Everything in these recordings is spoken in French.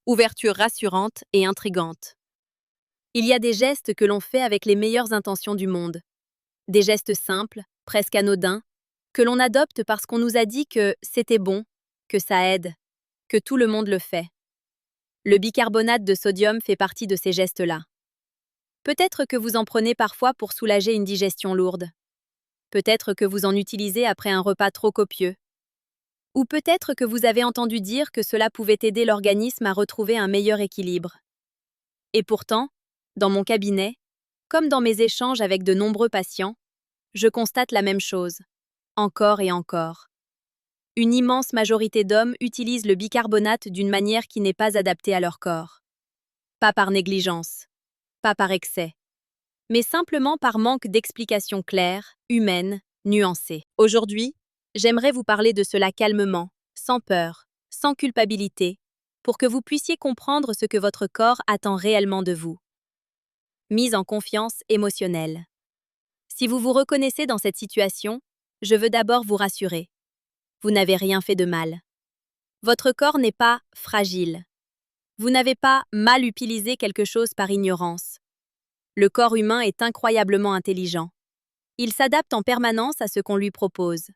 Ouverture rassurante et intrigante. Il y a des gestes que l'on fait avec les meilleures intentions du monde. Des gestes simples, presque anodins, que l'on adopte parce qu'on nous a dit que c'était bon, que ça aide, que tout le monde le fait. Le bicarbonate de sodium fait partie de ces gestes-là. Peut-être que vous en prenez parfois pour soulager une digestion lourde. Peut-être que vous en utilisez après un repas trop copieux. Ou peut-être que vous avez entendu dire que cela pouvait aider l'organisme à retrouver un meilleur équilibre. Et pourtant, dans mon cabinet, comme dans mes échanges avec de nombreux patients, je constate la même chose, encore et encore. Une immense majorité d'hommes utilisent le bicarbonate d'une manière qui n'est pas adaptée à leur corps. Pas par négligence, pas par excès, mais simplement par manque d'explications claires, humaines, nuancées. Aujourd'hui, j'aimerais vous parler de cela calmement, sans peur, sans culpabilité, pour que vous puissiez comprendre ce que votre corps attend réellement de vous. Mise en confiance émotionnelle. Si vous vous reconnaissez dans cette situation, je veux d'abord vous rassurer. Vous n'avez rien fait de mal. Votre corps n'est pas fragile. Vous n'avez pas mal utilisé quelque chose par ignorance. Le corps humain est incroyablement intelligent. Il s'adapte en permanence à ce qu'on lui propose.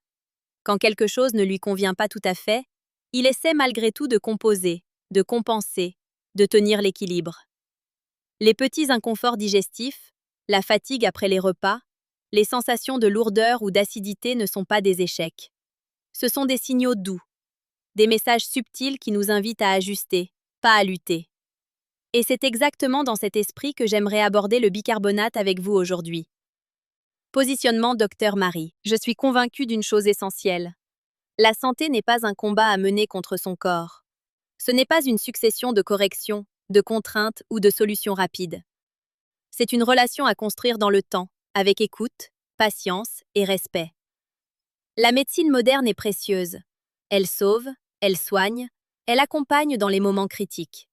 Quand quelque chose ne lui convient pas tout à fait, il essaie malgré tout de composer, de compenser, de tenir l'équilibre. Les petits inconforts digestifs, la fatigue après les repas, les sensations de lourdeur ou d'acidité ne sont pas des échecs. Ce sont des signaux doux, des messages subtils qui nous invitent à ajuster, pas à lutter. Et c'est exactement dans cet esprit que j'aimerais aborder le bicarbonate avec vous aujourd'hui. Positionnement Dr Marie. Je suis convaincue d'une chose essentielle. La santé n'est pas un combat à mener contre son corps. Ce n'est pas une succession de corrections, de contraintes ou de solutions rapides. C'est une relation à construire dans le temps, avec écoute, patience et respect. La médecine moderne est précieuse. Elle sauve, elle soigne, elle accompagne dans les moments critiques.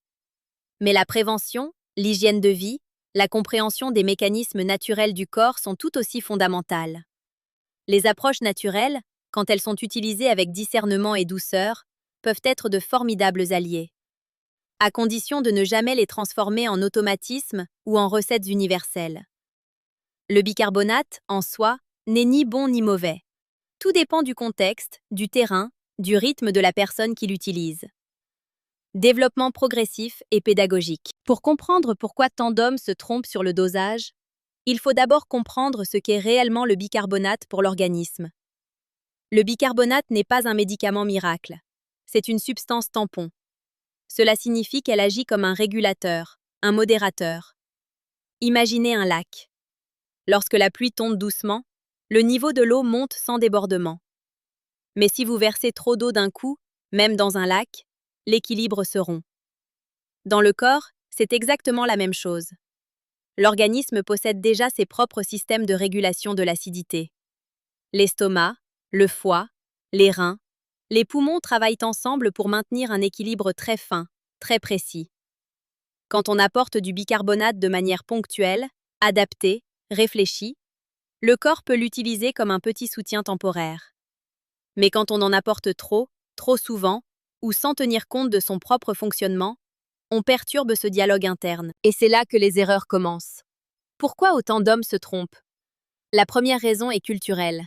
Mais la prévention, l'hygiène de vie, la compréhension des mécanismes naturels du corps sont tout aussi fondamentales. Les approches naturelles, quand elles sont utilisées avec discernement et douceur, peuvent être de formidables alliés, à condition de ne jamais les transformer en automatismes ou en recettes universelles. Le bicarbonate, en soi, n'est ni bon ni mauvais. Tout dépend du contexte, du terrain, du rythme de la personne qui l'utilise. Développement progressif et pédagogique. Pour comprendre pourquoi tant d'hommes se trompent sur le dosage, il faut d'abord comprendre ce qu'est réellement le bicarbonate pour l'organisme. Le bicarbonate n'est pas un médicament miracle. C'est une substance tampon. Cela signifie qu'elle agit comme un régulateur, un modérateur. Imaginez un lac. Lorsque la pluie tombe doucement, le niveau de l'eau monte sans débordement. Mais si vous versez trop d'eau d'un coup, même dans un lac, l'équilibre se rompt. Dans le corps, c'est exactement la même chose. L'organisme possède déjà ses propres systèmes de régulation de l'acidité. L'estomac, le foie, les reins, les poumons travaillent ensemble pour maintenir un équilibre très fin, très précis. Quand on apporte du bicarbonate de manière ponctuelle, adaptée, réfléchie, le corps peut l'utiliser comme un petit soutien temporaire. Mais quand on en apporte trop, trop souvent, ou sans tenir compte de son propre fonctionnement, on perturbe ce dialogue interne. Et c'est là que les erreurs commencent. Pourquoi autant d'hommes se trompent? La première raison est culturelle.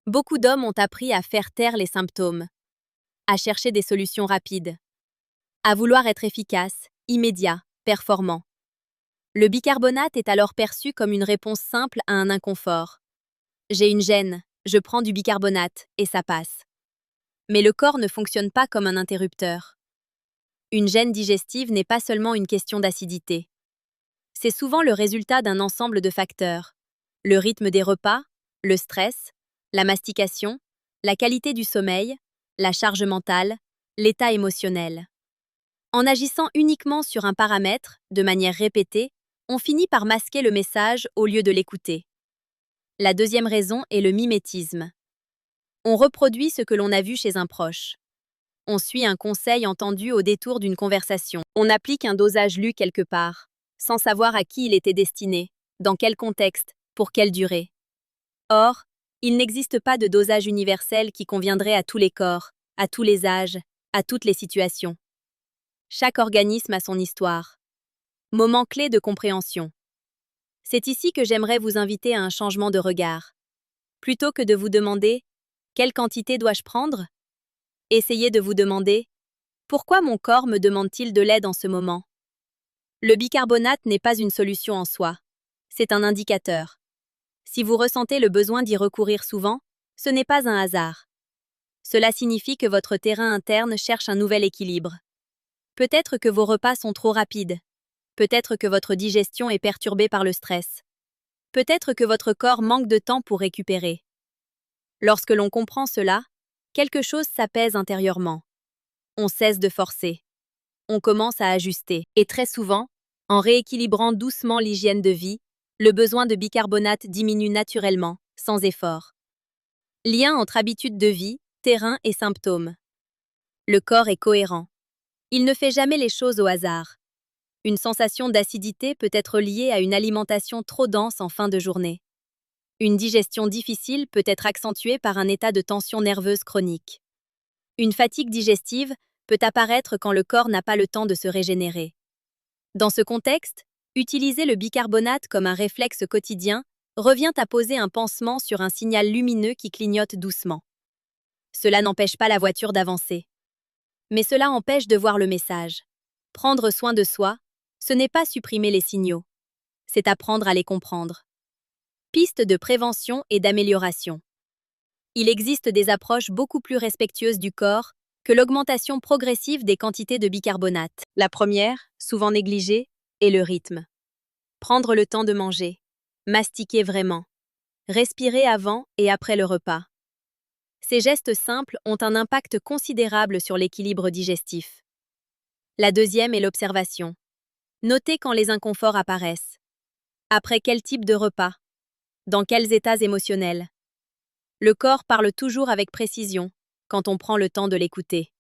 Beaucoup d'hommes ont appris à faire taire les symptômes, à chercher des solutions rapides, à vouloir être efficaces, immédiats, performants. Le bicarbonate est alors perçu comme une réponse simple à un inconfort. J'ai une gêne, je prends du bicarbonate et ça passe. Mais le corps ne fonctionne pas comme un interrupteur. Une gêne digestive n'est pas seulement une question d'acidité. C'est souvent le résultat d'un ensemble de facteurs. Le rythme des repas, le stress, la mastication, la qualité du sommeil, la charge mentale, l'état émotionnel. En agissant uniquement sur un paramètre, de manière répétée, on finit par masquer le message au lieu de l'écouter. La deuxième raison est le mimétisme. On reproduit ce que l'on a vu chez un proche. On suit un conseil entendu au détour d'une conversation. On applique un dosage lu quelque part, sans savoir à qui il était destiné, dans quel contexte, pour quelle durée. Or, il n'existe pas de dosage universel qui conviendrait à tous les corps, à tous les âges, à toutes les situations. Chaque organisme a son histoire. Moment clé de compréhension. C'est ici que j'aimerais vous inviter à un changement de regard. Plutôt que de vous demander « Quelle quantité dois-je prendre ?», essayez de vous demander « Pourquoi mon corps me demande-t-il de l'aide en ce moment ?» Le bicarbonate n'est pas une solution en soi. C'est un indicateur. Si vous ressentez le besoin d'y recourir souvent, ce n'est pas un hasard. Cela signifie que votre terrain interne cherche un nouvel équilibre. Peut-être que vos repas sont trop rapides. Peut-être que votre digestion est perturbée par le stress. Peut-être que votre corps manque de temps pour récupérer. Lorsque l'on comprend cela, quelque chose s'apaise intérieurement. On cesse de forcer. On commence à ajuster. Et très souvent, en rééquilibrant doucement l'hygiène de vie, le besoin de bicarbonate diminue naturellement, sans effort. Lien entre habitudes de vie, terrain et symptômes. Le corps est cohérent. Il ne fait jamais les choses au hasard. Une sensation d'acidité peut être liée à une alimentation trop dense en fin de journée. Une digestion difficile peut être accentuée par un état de tension nerveuse chronique. Une fatigue digestive peut apparaître quand le corps n'a pas le temps de se régénérer. Dans ce contexte, utiliser le bicarbonate comme un réflexe quotidien revient à poser un pansement sur un signal lumineux qui clignote doucement. Cela n'empêche pas la voiture d'avancer. Mais cela empêche de voir le message. Prendre soin de soi, ce n'est pas supprimer les signaux. C'est apprendre à les comprendre. Pistes de prévention et d'amélioration. Il existe des approches beaucoup plus respectueuses du corps que l'augmentation progressive des quantités de bicarbonate. La première, souvent négligée, est le rythme. Prendre le temps de manger. Mastiquer vraiment. Respirer avant et après le repas. Ces gestes simples ont un impact considérable sur l'équilibre digestif. La deuxième est l'observation. Notez quand les inconforts apparaissent. Après quel type de repas? Dans quels états émotionnels? Le corps parle toujours avec précision quand on prend le temps de l'écouter.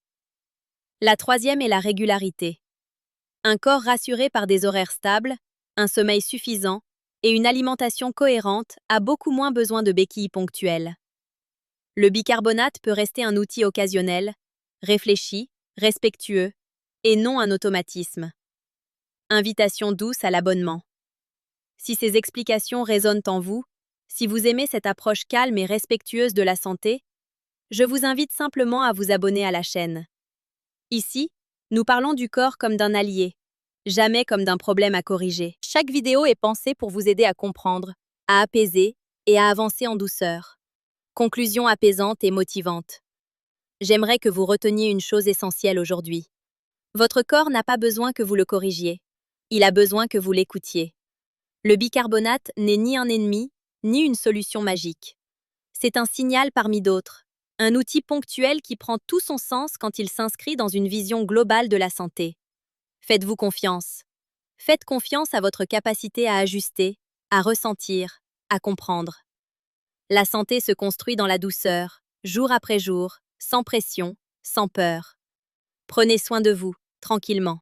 La troisième est la régularité. Un corps rassuré par des horaires stables, un sommeil suffisant et une alimentation cohérente a beaucoup moins besoin de béquilles ponctuelles. Le bicarbonate peut rester un outil occasionnel, réfléchi, respectueux, et non un automatisme. Invitation douce à l'abonnement. Si ces explications résonnent en vous, si vous aimez cette approche calme et respectueuse de la santé, je vous invite simplement à vous abonner à la chaîne. Ici, nous parlons du corps comme d'un allié, jamais comme d'un problème à corriger. Chaque vidéo est pensée pour vous aider à comprendre, à apaiser et à avancer en douceur. Conclusion apaisante et motivante. J'aimerais que vous reteniez une chose essentielle aujourd'hui. Votre corps n'a pas besoin que vous le corrigiez. Il a besoin que vous l'écoutiez. Le bicarbonate n'est ni un ennemi, ni une solution magique. C'est un signal parmi d'autres, un outil ponctuel qui prend tout son sens quand il s'inscrit dans une vision globale de la santé. Faites-vous confiance. Faites confiance à votre capacité à ajuster, à ressentir, à comprendre. La santé se construit dans la douceur, jour après jour, sans pression, sans peur. Prenez soin de vous, tranquillement.